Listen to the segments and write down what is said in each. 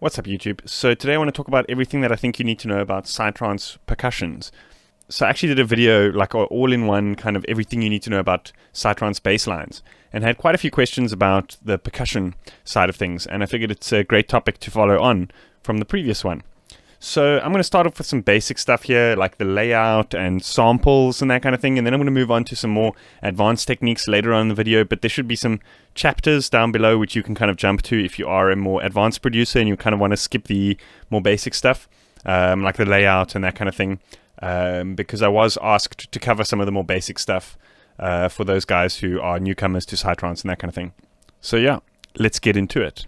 What's up, YouTube? So today I want to talk about everything that I think you need to know about Psytrance Percussions. So I actually did a video, like an all-in-one kind of everything you need to know about Psytrance bass lines, and had quite a few questions about the percussion side of things, and I figured it's a great topic to follow on from the previous one. So I'm going to start off with some basic stuff here, like the layout and samples and that kind of thing, and then I'm going to move on to some more advanced techniques later on in the video, but there should be some chapters down below which you can kind of jump to if you are a more advanced producer and you kind of want to skip the more basic stuff, like the layout and that kind of thing, because I was asked to cover some of the more basic stuff for those guys who are newcomers to Psytrance and that kind of thing. So yeah, let's get into it.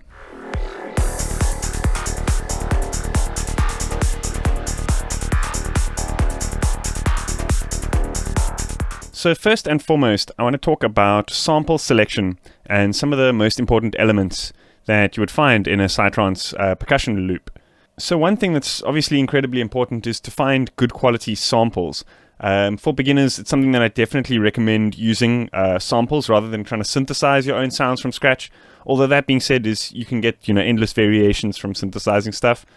So first and foremost, I want to talk about sample selection and some of the most important elements that you would find in a Psytrance percussion loop. So one thing that's obviously incredibly important is to find good quality samples. For beginners, it's something that I definitely recommend using samples rather than trying to synthesize your own sounds from scratch. Although that being said, you can get endless variations from synthesizing stuff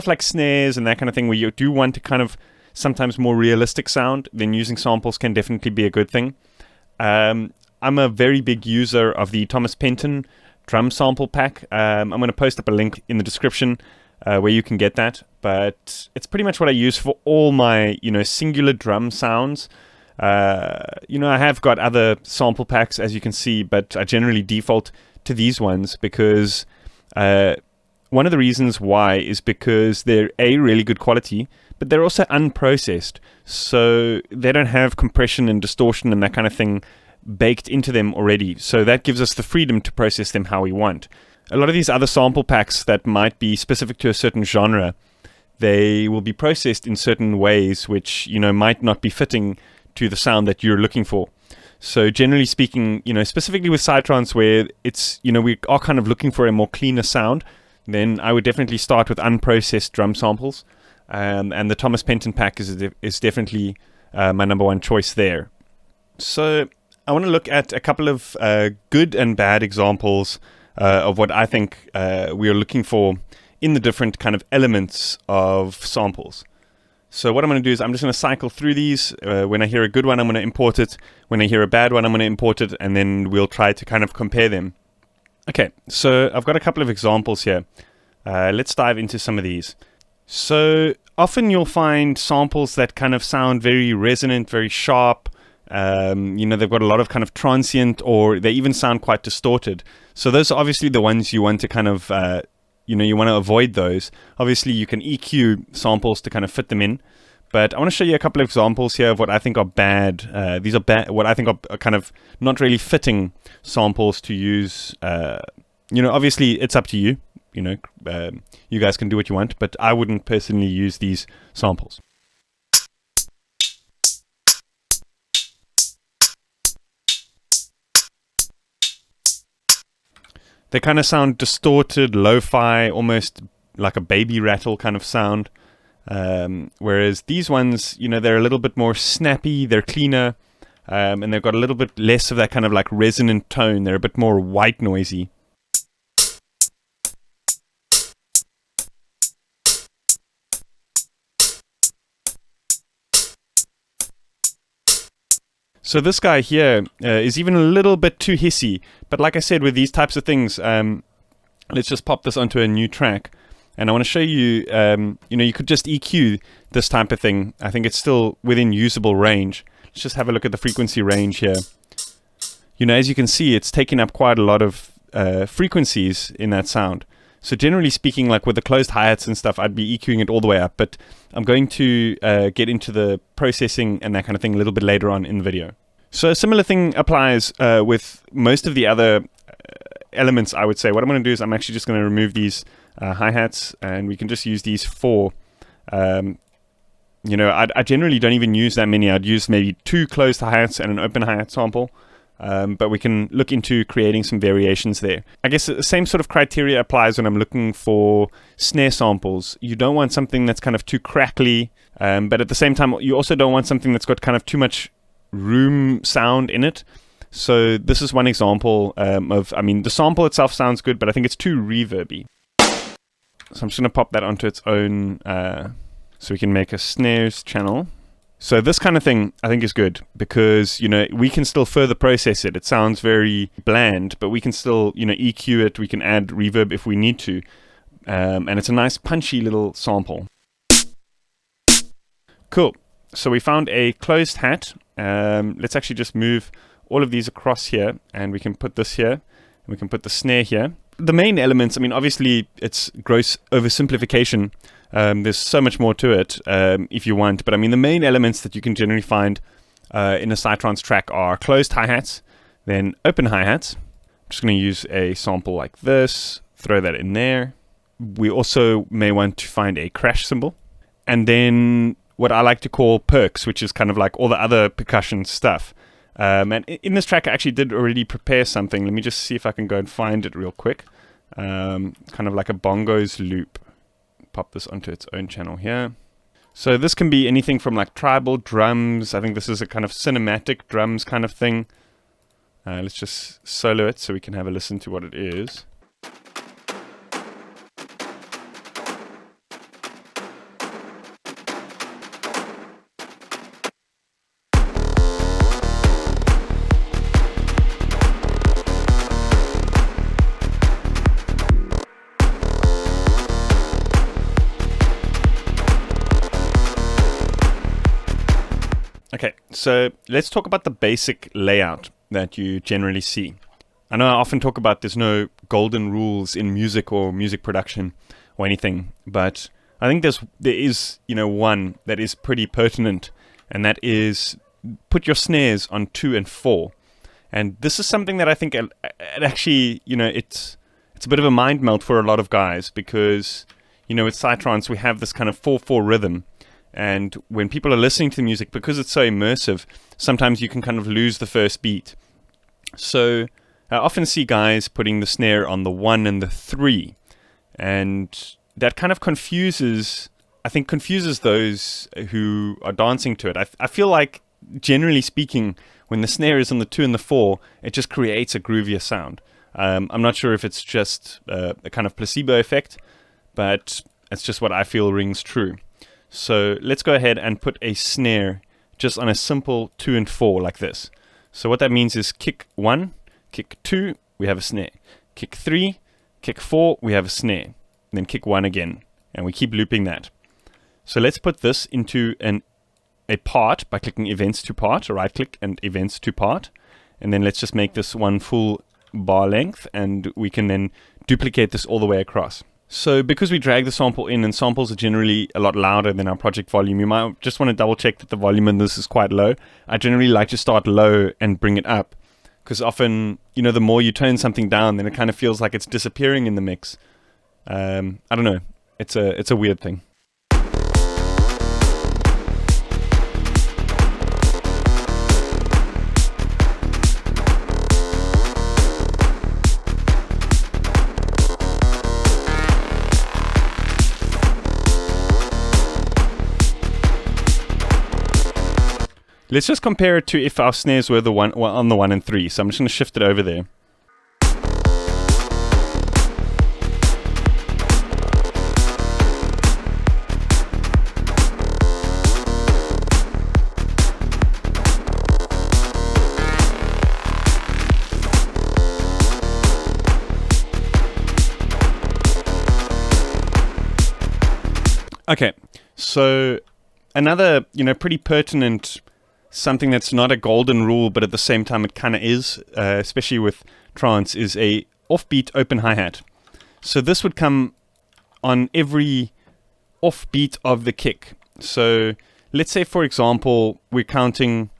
like snares and that kind of thing, where you do want to kind of sometimes more realistic sound. Then using samples can definitely be a good thing. I'm a very big user of the Thomas Penton drum sample pack. I'm going to post up a link in the description where you can get that, but it's pretty much what I use for all my singular drum sounds. I have got other sample packs, as you can see, but I generally default to these ones because one of the reasons why is because they're really good quality, but they're also unprocessed, so they don't have compression and distortion and that kind of thing baked into them already, so that gives us the freedom to process them how we want. A lot of these other sample packs that might be specific to a certain genre, they will be processed in certain ways which might not be fitting to the sound that you're looking for. So generally speaking, specifically with Psytrance, where it's we are kind of looking for a more cleaner sound, then I would definitely start with unprocessed drum samples. And the Thomas Penton pack is definitely my number one choice there. So I want to look at a couple of good and bad examples of what I think we are looking for in the different kind of elements of samples. So what I'm going to do is I'm just going to cycle through these. When I hear a good one, I'm going to import it. When I hear a bad one, I'm going to import it, and then we'll try to kind of compare them. Okay, so I've got a couple of examples here. Let's dive into some of these. So often you'll find samples that kind of sound very resonant, very sharp. They've got a lot of kind of transient, or they even sound quite distorted. So those are obviously the ones you want to kind of, you want to avoid those. Obviously you can EQ samples to kind of fit them in. But I want to show you a couple of examples here of what I think are bad. These are bad, what I think are kind of not really fitting samples to use. Obviously it's up to you. You guys can do what you want, but I wouldn't personally use these samples. They kind of sound distorted, lo-fi, almost like a baby rattle kind of sound. Whereas these ones, they're a little bit more snappy, they're cleaner, and they've got a little bit less of that kind of like resonant tone. They're a bit more white noisy. So this guy here is even a little bit too hissy. But like I said, with these types of things, let's just pop this onto a new track. And I want to show you, you could just EQ this type of thing. I think it's still within usable range. Let's just have a look at the frequency range here. As you can see, it's taking up quite a lot of frequencies in that sound. So generally speaking, like with the closed hi-hats and stuff, I'd be EQing it all the way up. But I'm going to get into the processing and that kind of thing a little bit later on in the video. So a similar thing applies with most of the other elements, I would say. What I'm going to do is I'm actually just going to remove these hi-hats, and we can just use these four. I generally don't even use that many. I'd use maybe 2 closed hi-hats and an open hi-hat sample. But we can look into creating some variations there. I guess the same sort of criteria applies when I'm looking for snare samples. You don't want something that's kind of too crackly, but at the same time, you also don't want something that's got kind of too much room sound in it. So this is one example the sample itself sounds good, but I think it's too reverby. So I'm just going to pop that onto its own, so we can make a snares channel. So this kind of thing I think is good because, you know, we can still further process it. It sounds very bland, but we can still, you know, EQ it. We can add reverb if we need to. And it's a nice punchy little sample. Cool. So we found a closed hat. Let's actually just move all of these across here, and we can put this here, and we can put the snare here. The main elements, I mean, obviously it's gross oversimplification. There's so much more to it if you want, but I mean the main elements that you can generally find in a Psytrance track are closed hi-hats, then open hi-hats. I'm just going to use a sample like this, throw that in there. We also may want to find a crash cymbal, and then what I like to call perks, which is kind of like all the other percussion stuff. And in this track I actually did already prepare something. Let me just see if I can go and find it real quick. Kind of like a bongos loop. Pop this onto its own channel here. So this can be anything from like tribal drums. I think this is a kind of cinematic drums kind of thing. Let's just solo it so we can have a listen to what it is. Okay, so let's talk about the basic layout that you generally see. I know I often talk about there's no golden rules in music or music production or anything, but I think there is, you know, one that is pretty pertinent, and that is put your snares on 2 and 4. And this is something that I think it actually, you know, it's a bit of a mind melt for a lot of guys because, you know, with Psytrance we have this kind of 4/4 rhythm. And when people are listening to the music, because it's so immersive, sometimes you can kind of lose the first beat. So I often see guys putting the snare on the 1 and the 3. And that kind of confuses those who are dancing to it. I feel like, generally speaking, when the snare is on the 2 and the 4, it just creates a groovier sound. I'm not sure if it's just a kind of placebo effect, but it's just what I feel rings true. So let's go ahead and put a snare just on a simple 2 and 4 like this. So what that means is kick 1, kick 2, we have a snare. Kick 3, kick 4, we have a snare. And then kick 1 again. And we keep looping that. So let's put this into a part by clicking Events to Part, right click and Events to Part. And then let's just make this one full bar length, and we can then duplicate this all the way across. So because we drag the sample in, and samples are generally a lot louder than our project volume, you might just want to double check that the volume in this is quite low. I generally like to start low and bring it up, because often, you know, the more you tone something down, then it kind of feels like it's disappearing in the mix. I don't know. It's a weird thing. Let's just compare it to if our snares were on the 1 and 3. So I'm just going to shift it over there. Okay, so another, you know, pretty pertinent, something that's not a golden rule, but at the same time it kind of is, especially with trance, is a offbeat open hi-hat. So this would come on every offbeat of the kick. So let's say, for example, we're counting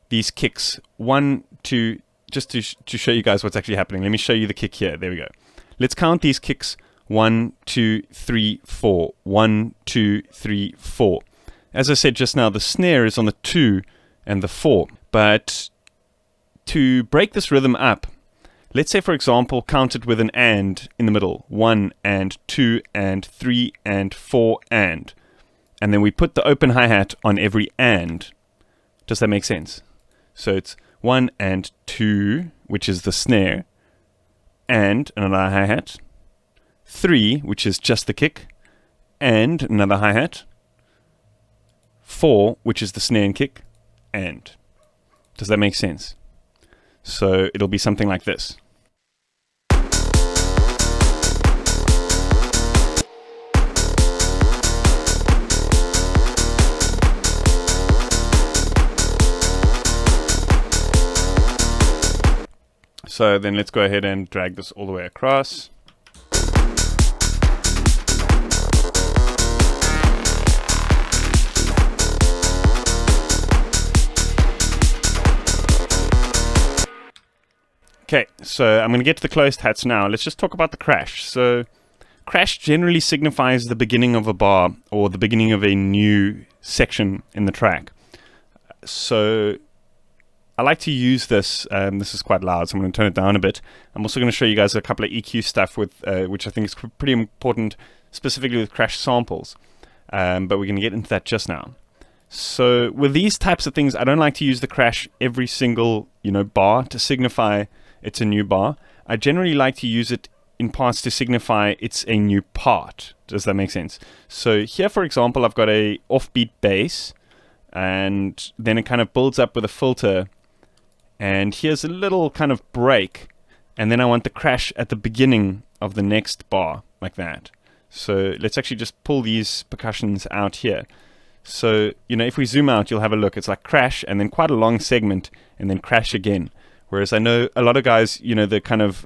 these kicks 1, 2, just to show you guys what's actually happening. Let me show you the kick here. There we go. Let's count these kicks 1, 2, 3, 4. 1, 2, 3, 4. As I said just now, the snare is on the 2 and the 4. But to break this rhythm up, let's say, for example, count it with an and in the middle. 1 and 2 and 3 and 4 and. And then we put the open hi-hat on every and. Does that make sense? So it's 1 and 2, which is the snare, and another hi-hat, 3, which is just the kick, and another hi-hat. 4, which is the snare and kick, and. Does that make sense? So it'll be something like this. So then let's go ahead and drag this all the way across. Okay, so I'm going to get to the closed hats now. Let's just talk about the crash. So crash generally signifies the beginning of a bar or the beginning of a new section in the track. So I like to use this. This is quite loud, so I'm going to turn it down a bit. I'm also going to show you guys a couple of EQ stuff with, which I think is pretty important, specifically with crash samples. But we're going to get into that just now. So with these types of things, I don't like to use the crash every single, bar to signify it's a new bar. I generally like to use it in parts to signify it's a new part. Does that make sense? So here, for example, I've got a offbeat bass, and then it kind of builds up with a filter. And here's a little kind of break, and then I want the crash at the beginning of the next bar, like that. So let's actually just pull these percussions out here. So, if we zoom out, you'll have a look. It's like crash, and then quite a long segment, and then crash again. Whereas I know a lot of guys, the kind of,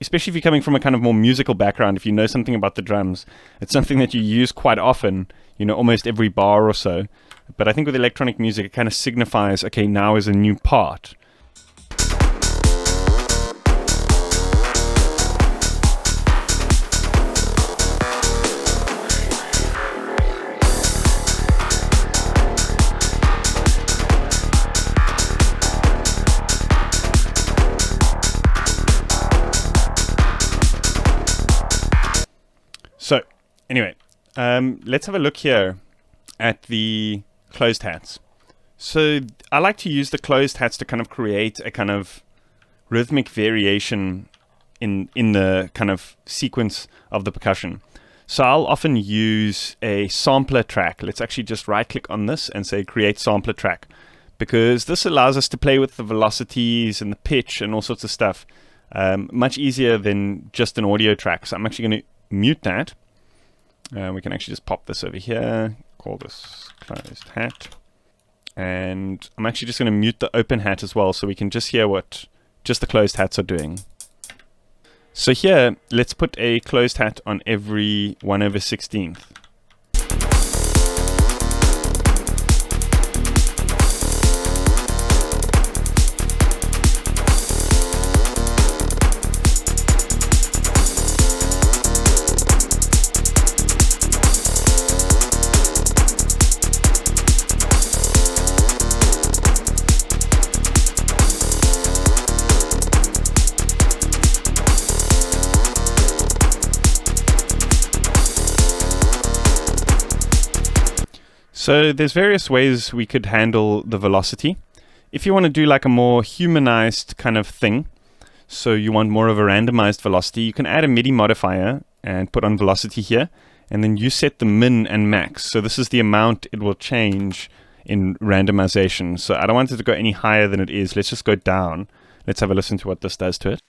especially if you're coming from a kind of more musical background, if you know something about the drums, it's something that you use quite often, almost every bar or so. But I think with electronic music, it kind of signifies, okay, now is a new part. So, anyway, let's have a look here at the closed hats. So, I like to use the closed hats to kind of create a kind of rhythmic variation in the kind of sequence of the percussion. So, I'll often use a sampler track. Let's actually just right-click on this and say Create Sampler Track, because this allows us to play with the velocities and the pitch and all sorts of stuff much easier than just an audio track. So, I'm actually going to mute that. We can actually just pop this over here, call this closed hat, and I'm actually just going to mute the open hat as well, so we can just hear what just the closed hats are doing. So here, let's put a closed hat on every 1/16. So there's various ways we could handle the velocity. If you want to do like a more humanized kind of thing, so you want more of a randomized velocity, you can add a MIDI modifier and put on velocity here, and then you set the min and max. So this is the amount it will change in randomization. So I don't want it to go any higher than it is. Let's just go down. Let's have a listen to what this does to it.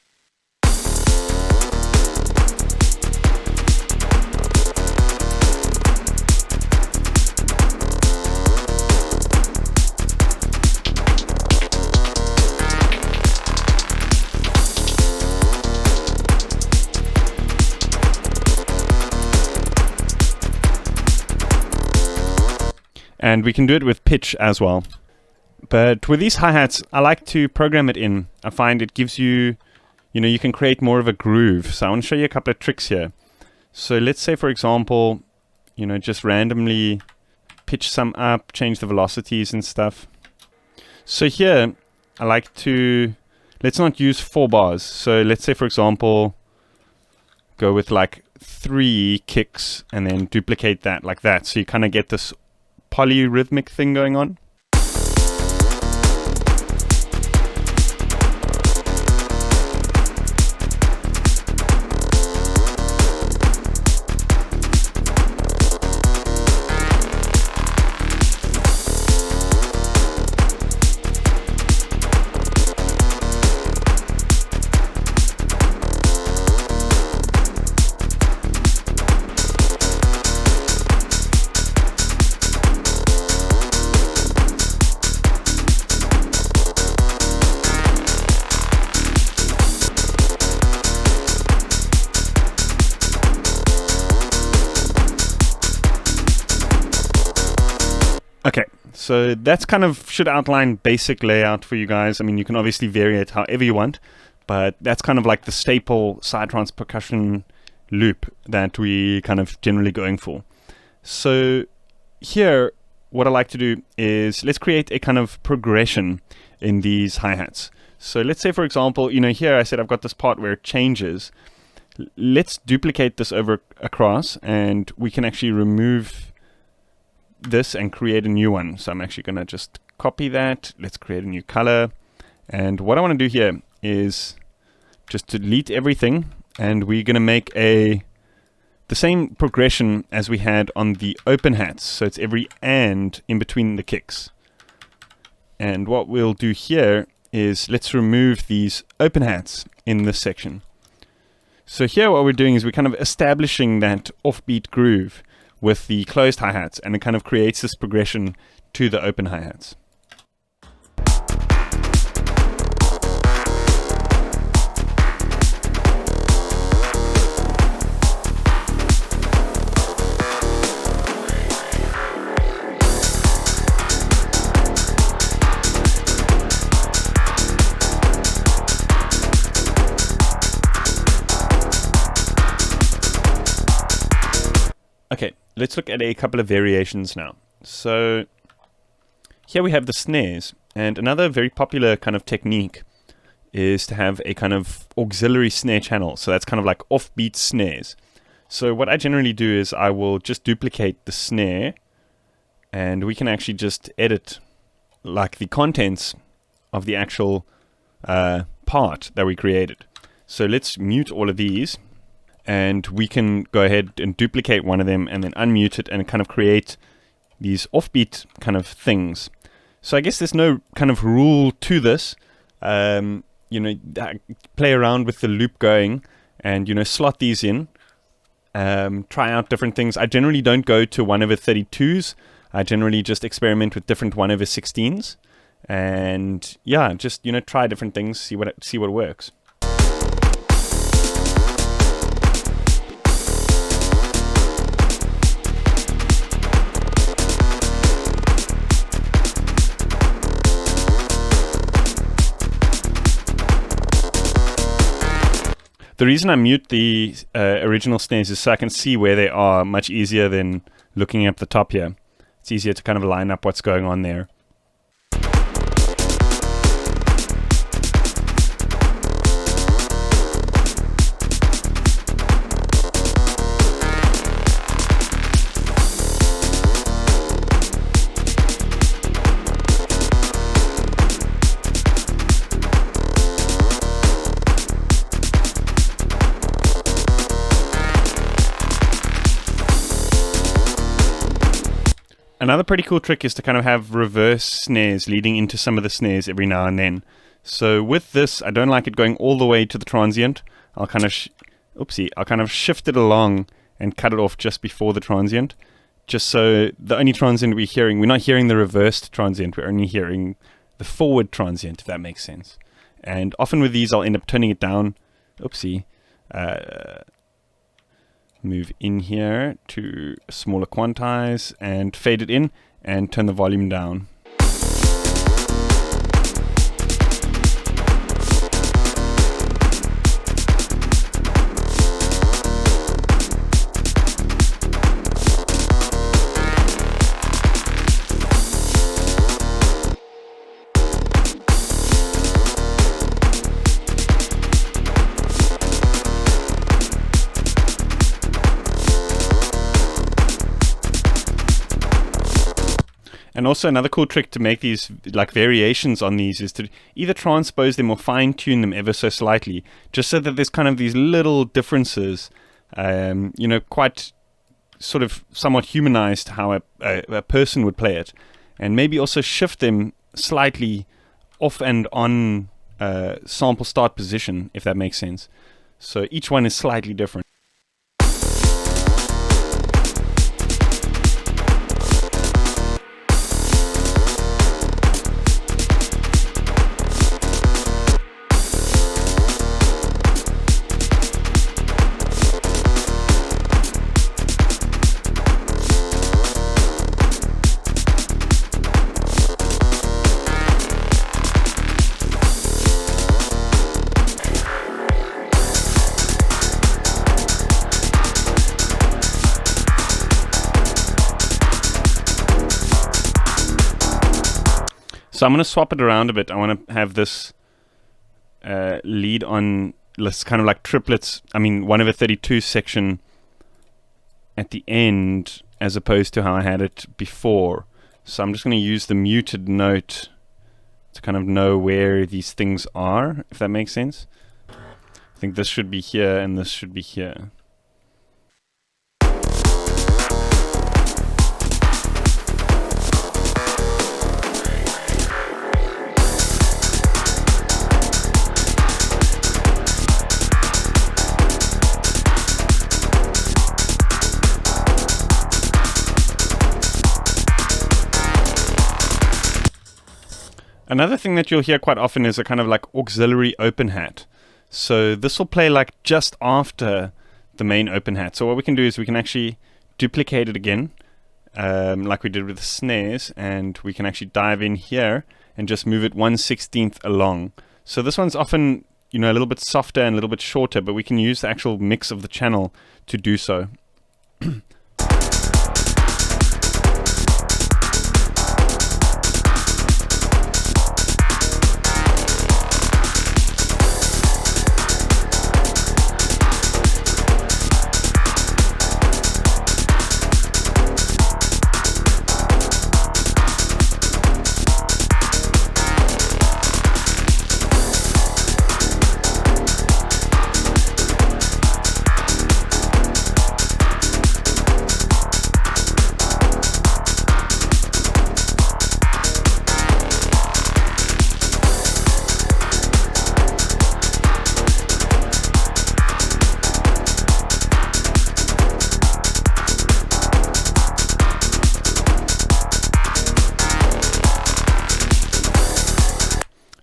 And we can do it with pitch as well. But with these hi-hats, I like to program it in. I find it gives you, you can create more of a groove. So I want to show you a couple of tricks here. So let's say, for example, just randomly pitch some up, change the velocities and stuff. So here, I like to, let's not use 4 bars. So let's say, for example, go with like 3 kicks and then duplicate that like that. So you kind of get this polyrhythmic thing going on. Okay, so that's kind of should outline basic layout for you guys. I mean, you can obviously vary it however you want, but that's kind of like the staple Psytrance percussion loop that we kind of generally going for. So here, what I like to do is let's create a kind of progression in these hi-hats. So let's say, for example, here I said I've got this part where it changes. Let's duplicate this over across, and we can actually remove this and create a new one. So I'm actually going to just copy that. Let's create a new color. And what I want to do here is just delete everything, and we're going to make the same progression as we had on the open hats. So it's every and in between the kicks. And what we'll do here is let's remove these open hats in this section. So here what we're doing is we're kind of establishing that offbeat groove with the closed hi-hats, and it kind of creates this progression to the open hi-hats. Okay, let's look at a couple of variations now. So here we have the snares, and another very popular kind of technique is to have a kind of auxiliary snare channel. So that's kind of like offbeat snares. So what I generally do is I will just duplicate the snare, and we can actually just edit like the contents of the actual part that we created. So let's mute all of these, and we can go ahead and duplicate one of them and then unmute it and kind of create these offbeat kind of things. So I guess there's no kind of rule to this. Play around with the loop going and, slot these in. Try out different things. I generally don't go to 1/32s. I generally just experiment with different 1/16s. And yeah, just, try different things, see what works. The reason I mute the original snares is so I can see where they are much easier than looking at the top here. It's easier to kind of line up what's going on there. Another pretty cool trick is to kind of have reverse snares leading into some of the snares every now and then. So with this, I don't like it going all the way to the transient. I'll kind of shift it along and cut it off just before the transient. Just so the only transient we're not hearing the reversed transient, we're only hearing the forward transient, if that makes sense. And often with these, I'll end up turning it down. Move in here to smaller quantize and fade it in and turn the volume down. And also another cool trick to make these like variations on these is to either transpose them or fine tune them ever so slightly, just so that there's kind of these little differences, quite sort of somewhat humanized how a person would play it, and maybe also shift them slightly off and on sample start position, if that makes sense. So each one is slightly different. So I'm going to swap it around a bit. I want to have this lead on, let's kind of like triplets, 1/32 section at the end, as opposed to how I had it before. So I'm just going to use the muted note to kind of know where these things are, if that makes sense. I think this should be here and this should be here. Another thing that you'll hear quite often is a kind of like auxiliary open hat. So this will play like just after the main open hat. So what we can do is we can actually duplicate it again, like we did with the snares, and we can actually dive in here and just move it 1/16 along. So this one's often, a little bit softer and a little bit shorter, but we can use the actual mix of the channel to do so.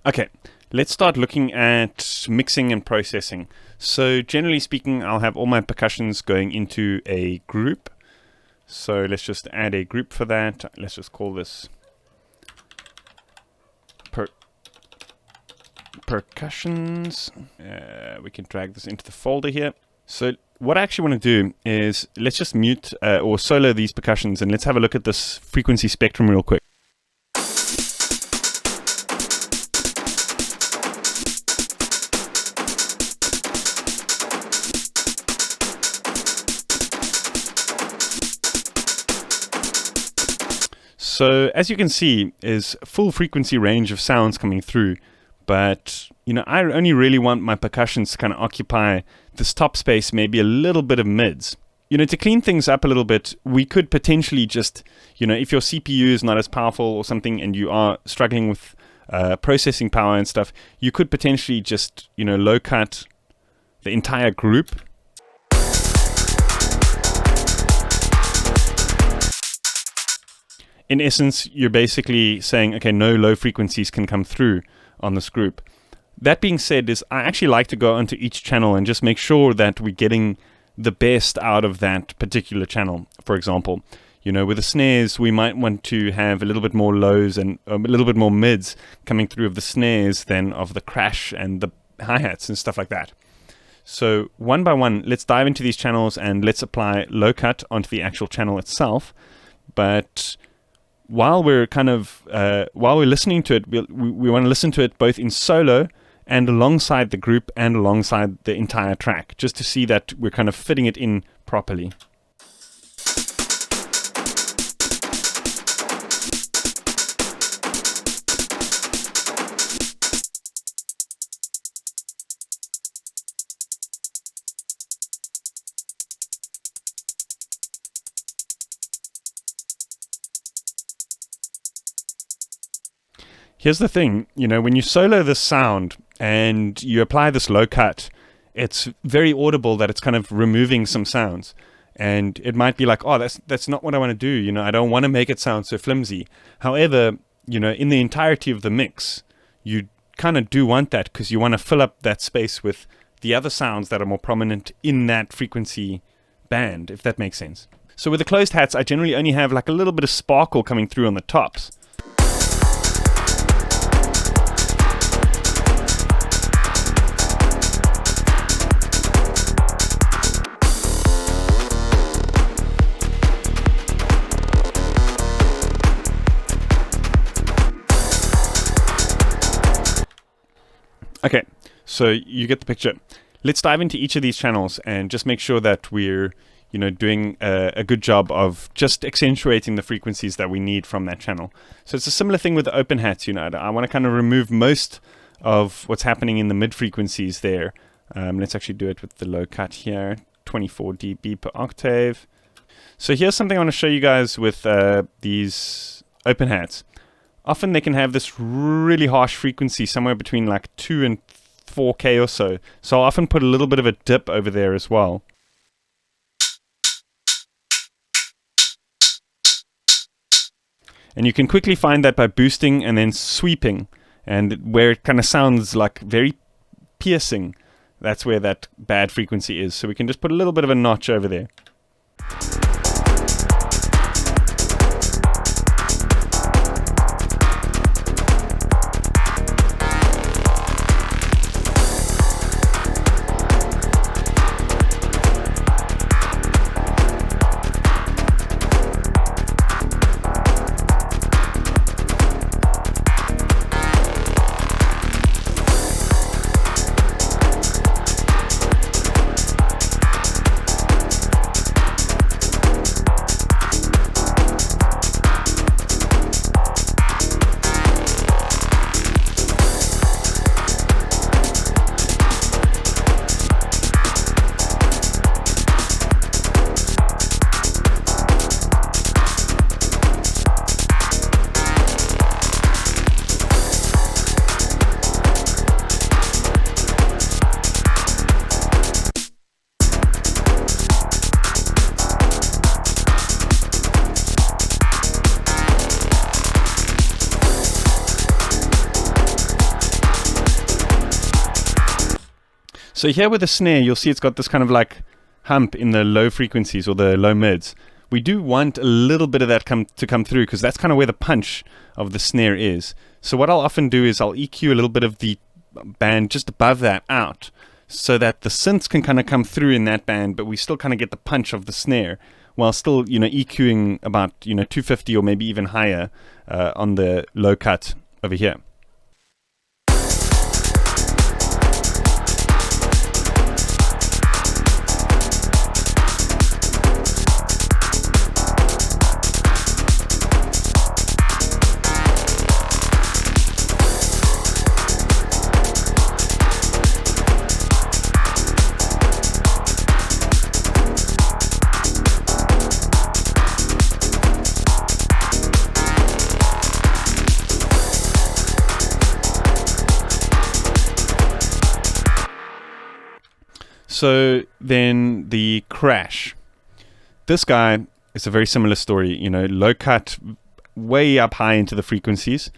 Okay, let's start looking at mixing and processing. So generally speaking, I'll have all my percussions going into a group. So let's just add a group for that. Let's just call this percussions. We can drag this into the folder here. So what I actually want to do is let's just mute or solo these percussions, and let's have a look at this frequency spectrum real quick. So as you can see, is full frequency range of sounds coming through, but I only really want my percussions to kind of occupy this top space, maybe a little bit of mids. To clean things up a little bit, we could potentially just, if your CPU is not as powerful or something and you are struggling with processing power and stuff, you could potentially just, low cut the entire group. In essence, you're basically saying, okay, no low frequencies can come through on this group. That being said, I actually like to go onto each channel and just make sure that we're getting the best out of that particular channel. For example, with the snares, we might want to have a little bit more lows and a little bit more mids coming through of the snares than of the crash and the hi-hats and stuff like that. So one by one, let's dive into these channels and let's apply low cut onto the actual channel itself. But while we're listening to it, we want to listen to it both in solo and alongside the group and alongside the entire track, just to see that we're kind of fitting it in properly. Here's the thing, when you solo this sound and you apply this low cut, it's very audible that it's kind of removing some sounds. And it might be like, oh, that's not what I want to do. I don't want to make it sound so flimsy. However, in the entirety of the mix, you kind of do want that because you want to fill up that space with the other sounds that are more prominent in that frequency band, if that makes sense. So with the closed hats, I generally only have like a little bit of sparkle coming through on the tops. Okay, so you get the picture. Let's dive into each of these channels and just make sure that we're, doing a good job of just accentuating the frequencies that we need from that channel. So it's a similar thing with the open hats. I want to kind of remove most of what's happening in the mid frequencies there. Let's actually do it with the low cut here, 24 dB per octave. So here's something I want to show you guys with these open hats. Often they can have this really harsh frequency, somewhere between like 2 and 4K or so. So I'll often put a little bit of a dip over there as well. And you can quickly find that by boosting and then sweeping. And where it kind of sounds like very piercing, that's where that bad frequency is. So we can just put a little bit of a notch over there. So here with the snare, you'll see it's got this kind of like hump in the low frequencies or the low mids. We do want a little bit of that to come through, because that's kind of where the punch of the snare is. So what I'll often do is I'll EQ a little bit of the band just above that out, so that the synths can kind of come through in that band, but we still kind of get the punch of the snare, while still, EQing about, 250 or maybe even higher on the low cut over here. So then the crash. This guy is a very similar story, low cut way up high into the frequencies.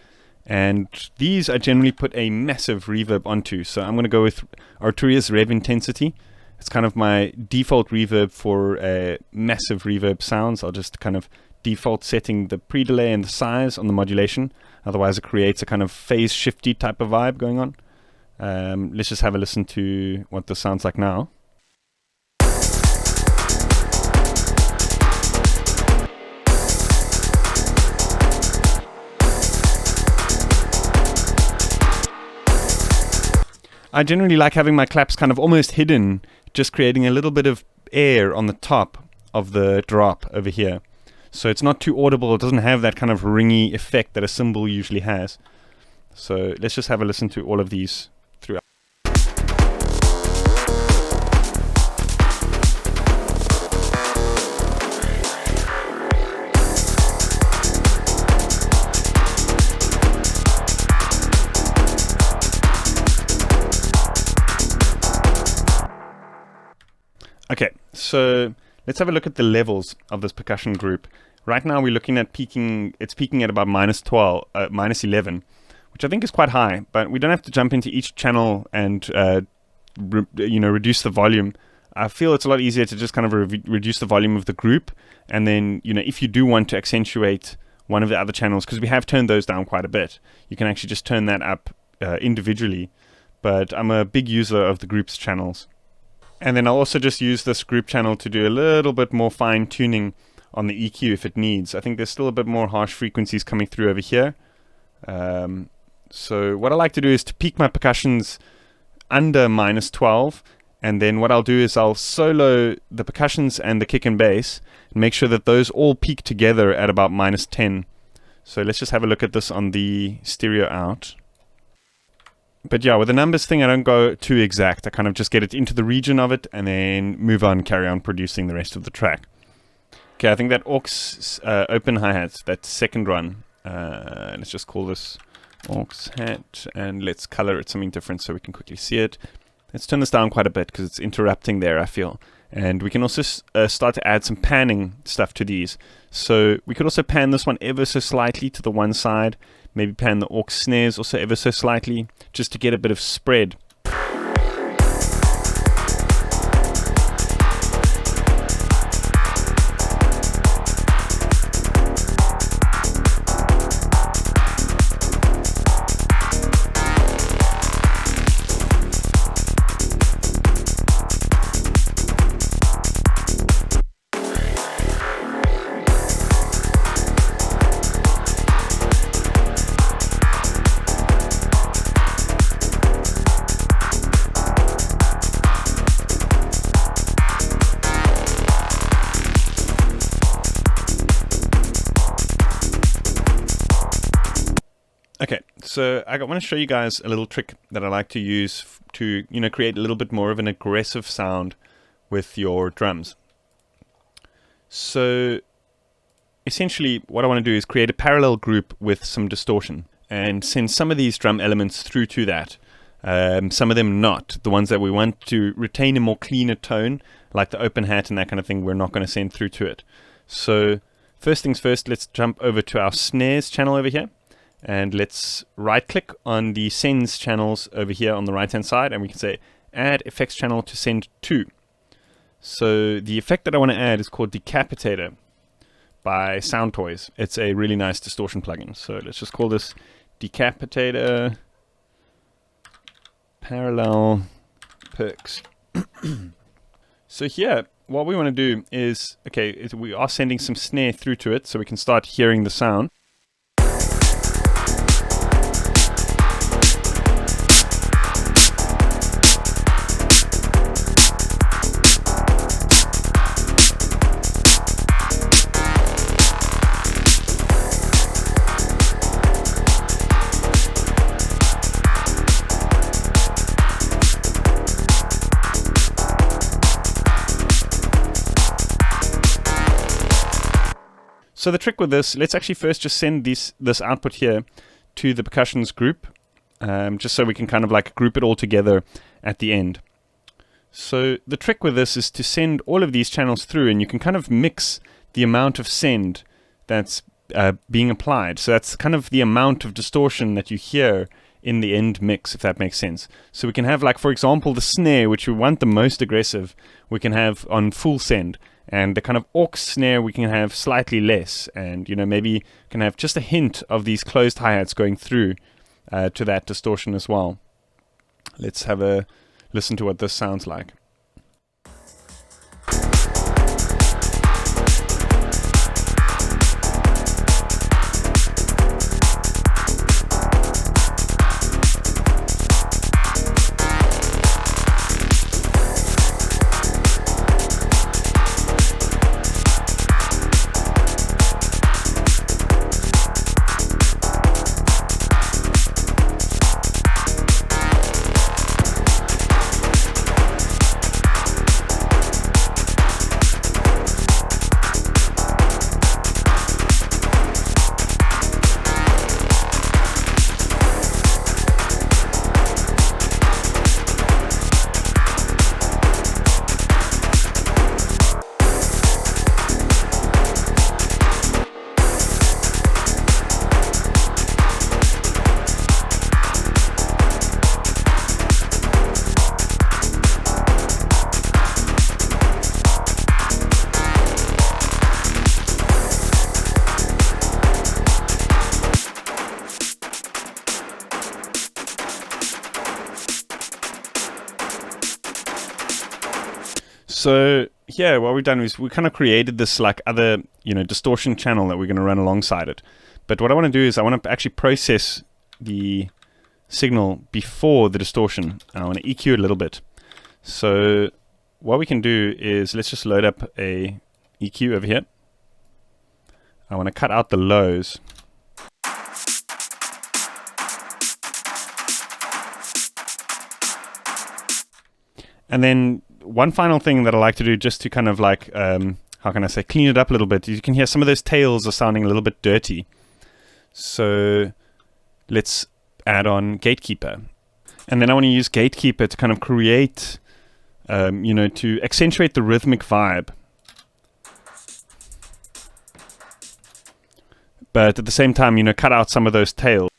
And these I generally put a massive reverb onto. So I'm going to go with Arturia's Rev Intensity. It's kind of my default reverb for massive reverb sounds. I'll just kind of default setting the pre-delay and the size on the modulation. Otherwise it creates a kind of phase shifty type of vibe going on. Let's just have a listen to what this sounds like now. I generally like having my claps kind of almost hidden, just creating a little bit of air on the top of the drop over here. So it's not too audible, it doesn't have that kind of ringy effect that a cymbal usually has. So let's just have a listen to all of these throughout. Okay, so let's have a look at the levels of this percussion group. Right now we're looking at peaking at about minus 11, which I think is quite high, but we don't have to jump into each channel and reduce the volume. I feel it's a lot easier to just kind of reduce the volume of the group, and then if you do want to accentuate one of the other channels, because we have turned those down quite a bit, you can actually just turn that up individually. But I'm a big user of the group's channels. And then I'll also just use this group channel to do a little bit more fine tuning on the EQ if it needs. I think there's still a bit more harsh frequencies coming through over here. So what I like to do is to peak my percussions under -12, and then what I'll do is I'll solo the percussions and the kick and bass and make sure that those all peak together at about -10. So let's just have a look at this on the stereo out. But yeah, with the numbers thing, I don't go too exact. I kind of just get it into the region of it and then move on, carry on producing the rest of the track. Okay, I think that aux open hi-hat, that second run, let's just call this aux hat, and let's color it something different so we can quickly see it. Let's turn this down quite a bit because it's interrupting there, I feel. And we can also start to add some panning stuff to these. So we could also pan this one ever so slightly to the one side, maybe pan the aux snares also ever so slightly, just to get a bit of spread. Okay, so I want to show you guys a little trick that I like to use to, create a little bit more of an aggressive sound with your drums. So essentially what I want to do is create a parallel group with some distortion and send some of these drum elements through to that. Some of them not. The ones that we want to retain a more cleaner tone, like the open hat and that kind of thing, we're not going to send through to it. So first things first, let's jump over to our snares channel over here. And let's right click on the sends channels over here on the right hand side, and we can say add effects channel to send to. So the effect that I want to add is called Decapitator by Sound Toys. It's a really nice distortion plugin. So let's just call this Decapitator Parallel Perks. So here, what we want to do is, we are sending some snare through to it so we can start hearing the sound. So the trick with this, let's actually first just send this output here to the percussions group, just so we can kind of like group it all together at the end. So the trick with this is to send all of these channels through, and you can kind of mix the amount of send that's being applied. So that's kind of the amount of distortion that you hear in the end mix, if that makes sense. So we can have, like, for example, the snare, which we want the most aggressive, we can have on full send. And the kind of aux snare we can have slightly less, and maybe can have just a hint of these closed hi-hats going through to that distortion as well. Let's have a listen to what this sounds like. So here, what we've done is we kind of created this like other, distortion channel that we're going to run alongside it. But what I want to do is I want to actually process the signal before the distortion. I want to EQ it a little bit. So what we can do is let's just load up a EQ over here. I want to cut out the lows. And then one final thing that I like to do just to kind of like, how can I say, clean it up a little bit. You can hear some of those tails are sounding a little bit dirty. So let's add on Gatekeeper. And then I want to use Gatekeeper to kind of create, to accentuate the rhythmic vibe. But at the same time, cut out some of those tails.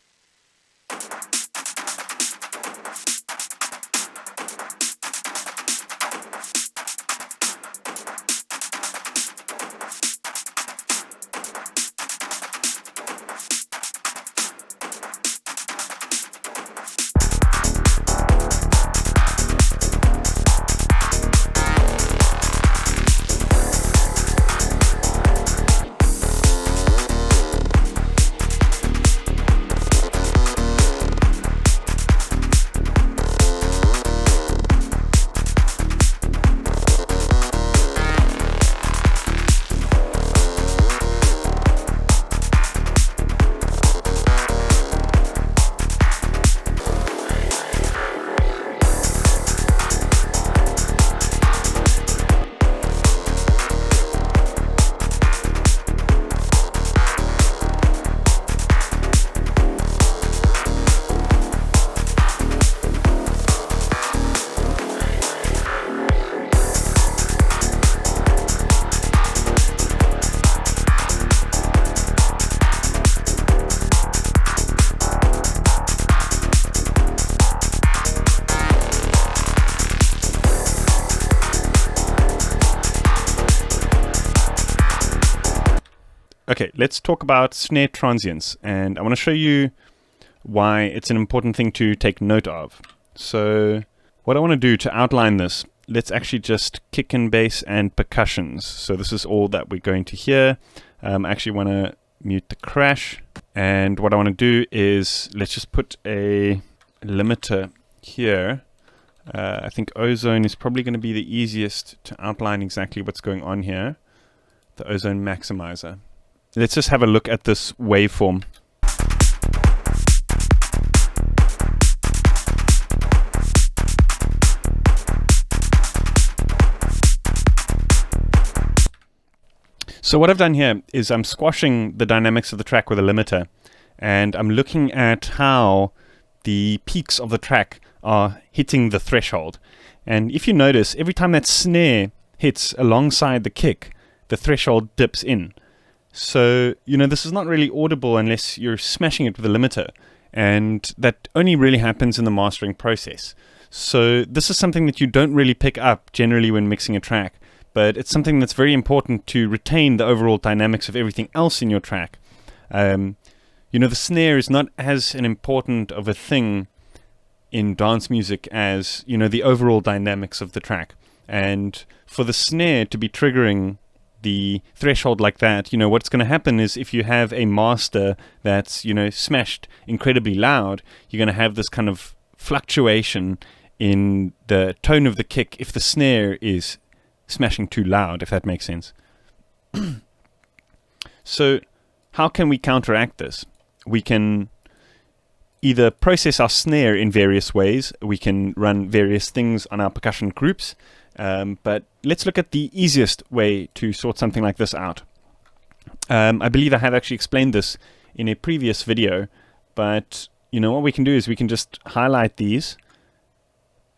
Okay, let's talk about snare transients, and I want to show you why it's an important thing to take note of. So what I want to do to outline this, let's actually just kick and bass and percussions. So this is all that we're going to hear. I actually want to mute the crash, and what I want to do is let's just put a limiter here. I think ozone is probably going to be the easiest to outline exactly what's going on here. The ozone maximizer. Let's just have a look at this waveform. So what I've done here is I'm squashing the dynamics of the track with a limiter, and I'm looking at how the peaks of the track are hitting the threshold. And if you notice, every time that snare hits alongside the kick, the threshold dips in. So, this is not really audible unless you're smashing it with a limiter, and that only really happens in the mastering process. So this is something that you don't really pick up generally when mixing a track, but it's something that's very important to retain the overall dynamics of everything else in your track. The snare is not as an important of a thing in dance music as, the overall dynamics of the track. And for the snare to be triggering the threshold like that, what's going to happen is if you have a master that's, smashed incredibly loud, you're going to have this kind of fluctuation in the tone of the kick if the snare is smashing too loud, if that makes sense. So how can we counteract this? We can either process our snare in various ways. We can run various things on our percussion groups. But let's look at the easiest way to sort something like this out. I believe I have actually explained this in a previous video, but what we can do is we can just highlight these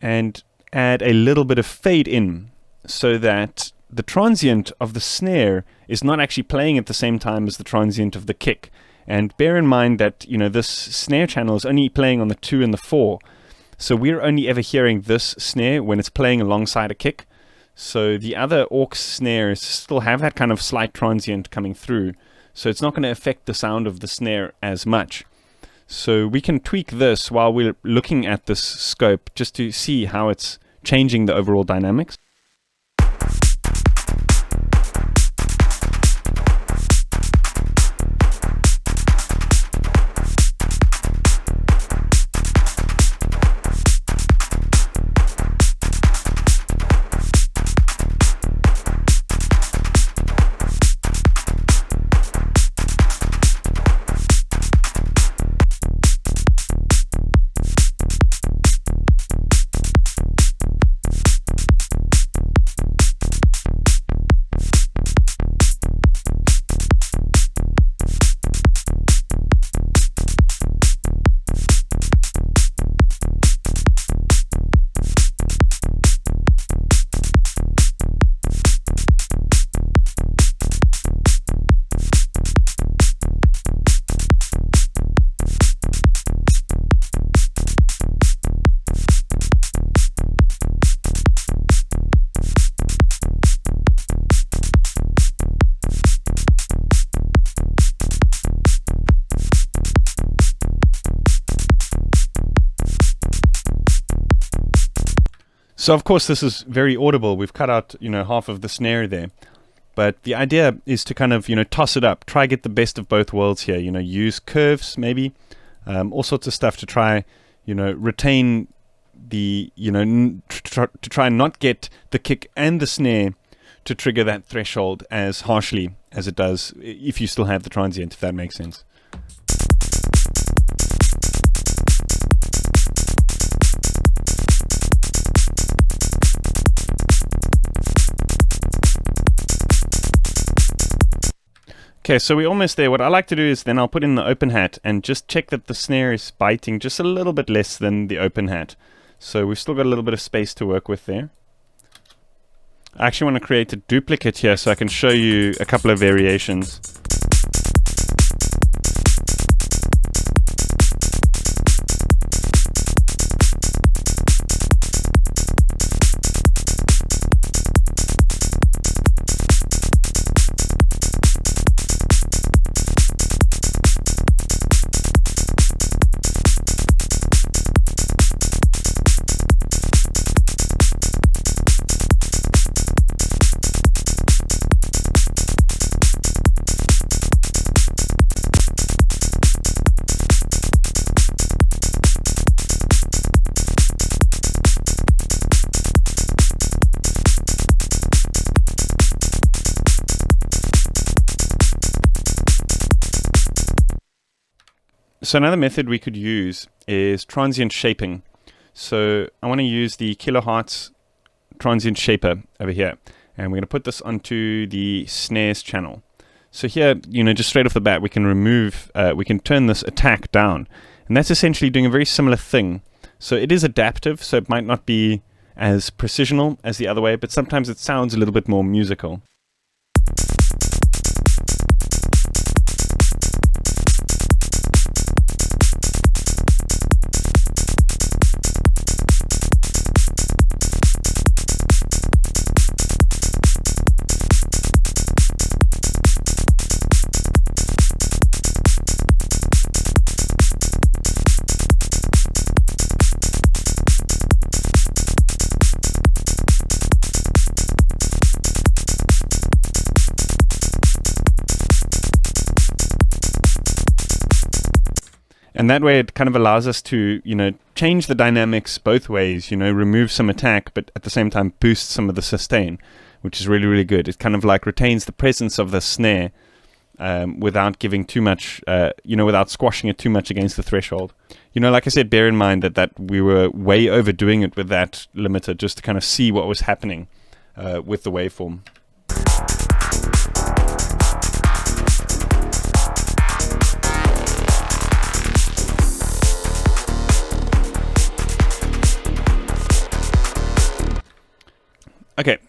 and add a little bit of fade in so that the transient of the snare is not actually playing at the same time as the transient of the kick. And bear in mind that this snare channel is only playing on the 2 and the 4. So we're only ever hearing this snare when it's playing alongside a kick. So the other aux snares still have that kind of slight transient coming through. So it's not going to affect the sound of the snare as much. So we can tweak this while we're looking at this scope just to see how it's changing the overall dynamics. So of course this is very audible. We've cut out, half of the snare there. But the idea is to kind of, toss it up, try get the best of both worlds here, use curves maybe, all sorts of stuff to try, retain the, to try and not get the kick and the snare to trigger that threshold as harshly as it does if you still have the transient, if that makes sense. Okay, so we're almost there. What I like to do is then I'll put in the open hat and just check that the snare is biting just a little bit less than the open hat. So we've still got a little bit of space to work with there. I actually want to create a duplicate here so I can show you a couple of variations. So another method we could use is transient shaping. So I want to use the kilohertz transient shaper over here, and we're going to put this onto the snares channel. So here, just straight off the bat, we can remove, we can turn this attack down, and that's essentially doing a very similar thing. So it is adaptive, so it might not be as precisional as the other way, but sometimes it sounds a little bit more musical. And that way it kind of allows us to, change the dynamics both ways, remove some attack, but at the same time boost some of the sustain, which is really, really good. It kind of like retains the presence of the snare without giving too much, without squashing it too much against the threshold. Like I said, bear in mind that we were way overdoing it with that limiter just to kind of see what was happening with the waveform. Okay,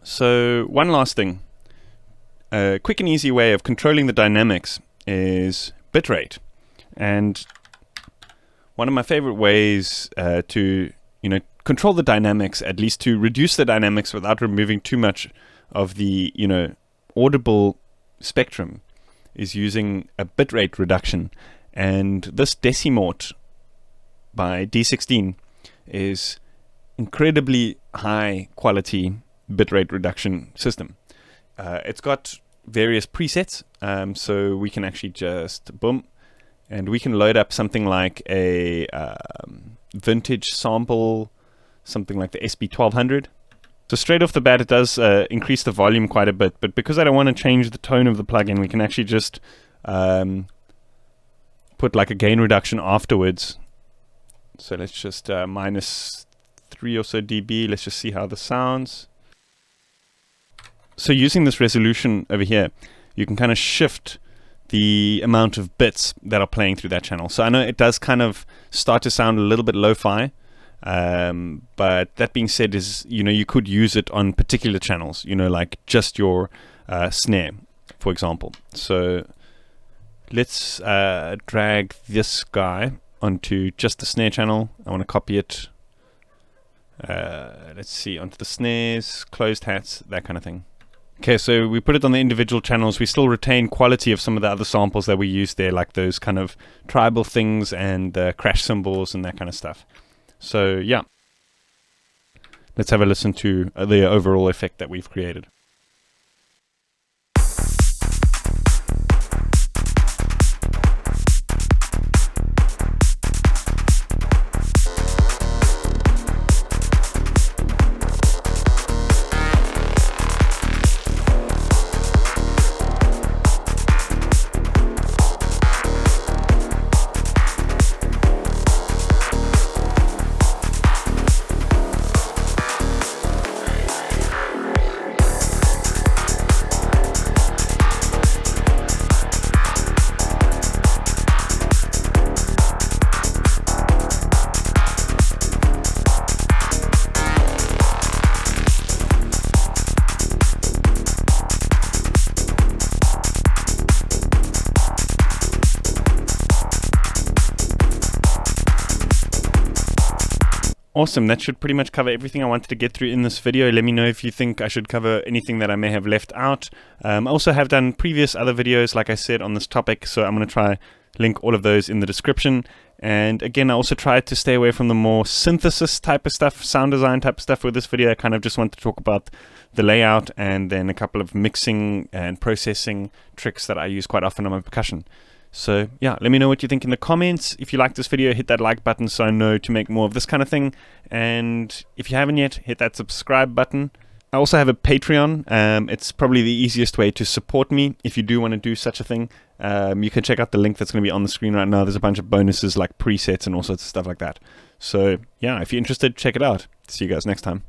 so one last thing. A quick and easy way of controlling the dynamics is bitrate. And one of my favorite ways to control the dynamics, at least to reduce the dynamics without removing too much of the audible spectrum, is using a bitrate reduction. And this Decimort by D16 is incredibly high quality bitrate reduction system. It's got various presets, so we can actually just boom, and we can load up something like a vintage sample, something like the SB1200. So straight off the bat it does increase the volume quite a bit, but because I don't want to change the tone of the plugin, we can actually just put like a gain reduction afterwards. So let's just minus 3 or so dB. Let's just see how this sounds. So using this resolution over here, you can kind of shift the amount of bits that are playing through that channel. So I know it does kind of start to sound a little bit lo-fi, but that being said, is you could use it on particular channels, like just your snare, for example. So let's drag this guy onto just the snare channel. I want to copy it. Let's see, onto the snares, closed hats, that kind of thing. Okay, so we put it on the individual channels. We still retain quality of some of the other samples that we used there, like those kind of tribal things and crash cymbals and that kind of stuff. So yeah. let's have a listen to the overall effect that we've created. Awesome, that should pretty much cover everything I wanted to get through in this video. Let me know if you think I should cover anything that I may have left out. I also have done previous other videos, like I said, on this topic, so I'm going to try link all of those in the description. And again, I also tried to stay away from the more synthesis type of stuff, sound design type of stuff with this video. I kind of just want to talk about the layout and then a couple of mixing and processing tricks that I use quite often on my percussion. So yeah, let me know what you think in the comments. If you like this video, hit that like button so I know to make more of this kind of thing. And if you haven't yet, hit that subscribe button. I also have a Patreon. It's probably the easiest way to support me if you do want to do such a thing. You can check out the link that's going to be on the screen right now. There's a bunch of bonuses like presets and all sorts of stuff like that. So yeah, if you're interested, check it out. See you guys next time.